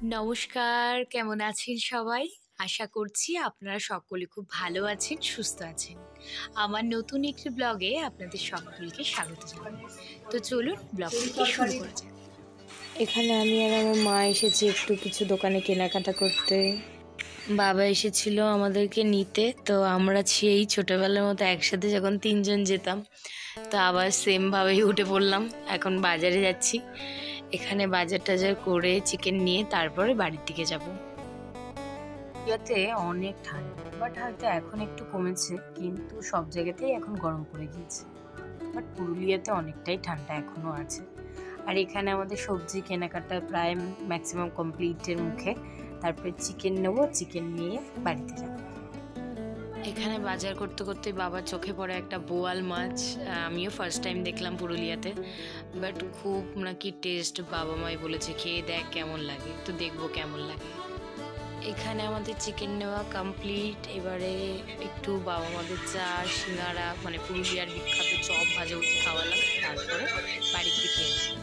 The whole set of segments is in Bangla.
নমস্কার, কেমন আছেন সবাই? আশা করছি আপনারা সকলে খুব ভালো আছেন, সুস্থ আছেন। আমার নতুন একটি ব্লগে আপনাদের সকলকে স্বাগত জানাই। তো চলুন ব্লগটিকে শুরু করা যাক। এখানে আমি আর আমার মা এসেছি একটু কিছু দোকানে কেনাকাটা করতে। বাবা এসেছিল আমাদেরকে নিতে, তো আমরা সেই ছোটবেলার মতো একসাথে যখন ৩ জন যেতাম, তো আবার সেমভাবেই উঠে পড়লাম। এখন বাজারে যাচ্ছি। এখানে বাজার টাজার করে চিকেন নিয়ে তারপরে বাড়ির দিকে যাব। ইয়াতে অনেক ঠান্ডা, বাট হয়তো এখন একটু কমেছে, কিন্তু সব জায়গাতেই এখন গরম পড়ে গিয়েছে। বাট পুরুলিয়াতে অনেকটাই ঠান্ডা এখনো আছে। আর এখানে আমাদের সবজি কেনাকাটা প্রায় ম্যাক্সিমাম কমপ্লিটের মুখে। তারপরে চিকেন নেবো, চিকেন নিয়ে বাড়িতে যাব। এখানে বাজার করতে করতে বাবার চোখে পড়ে একটা বোয়াল মাছ। আমিও ফার্স্ট টাইম দেখলাম পুরুলিয়াতে, বাট খুব নাকি টেস্ট। বাবা মাই বলেছে খেয়ে দেখ কেমন লাগে, তো দেখবো কেমন লাগে। এখানে আমাদের চিকেন নেওয়া কমপ্লিট। এবারে একটু বাবা মাদের চা, সিঙ্গারা, মানে পুরুলিয়ার বিখ্যাত চপ ভাজা খাওয়ালাম, তারপরে বাড়ির দিকে এলাম।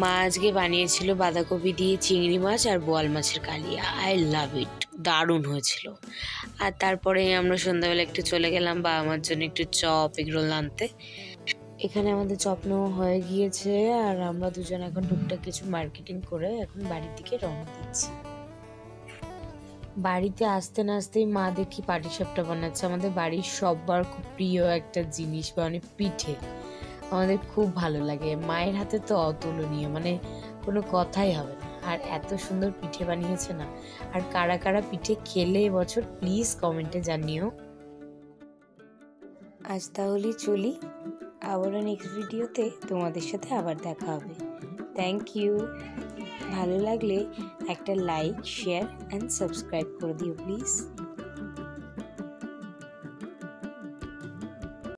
মা আজকে বানিয়েছিল বাঁধাকপি দিয়ে চিংড়ি মাছ আর বোয়াল মাছের কালিয়া। আই লাভ ইট, দারুণ হয়েছিল। আর তারপরে আমরা সন্ধ্যাবেলা একটু চলে গেলাম বাবা মার জন্য একটু চপ এগরোল আনতে। এখানে আমাদের চপ নেওয়া হয়ে গিয়েছে, আর আমরা দুজন এখন টুকটাক কিছু মার্কেটিং করে এখন বাড়ির দিকে রওনা দিচ্ছি। বাড়িতে আসতে না আসতেই মা দেখি পাটিসাপটা বানাচ্ছে। আমাদের বাড়ির সবার খুব প্রিয় একটা জিনিস, মানে পিঠে। আমাদের খুব ভালো লাগে, মায়ের হাতে তো অতুলনীয়, মানে কোনো কথাই হবে না। আর এত সুন্দর পিঠে বানিয়েছে না। আর কারা কারা পিঠে খেলে এবছর প্লিজ কমেন্টে জানিও। আজ তাহলে চলি, আবারও নেক্সট ভিডিওতে তোমাদের সাথে আবার দেখা হবে। Thank you. ভালো লাগলে একটা লাইক, শেয়ার অ্যান্ড সাবস্ক্রাইব করে দিও প্লিজ।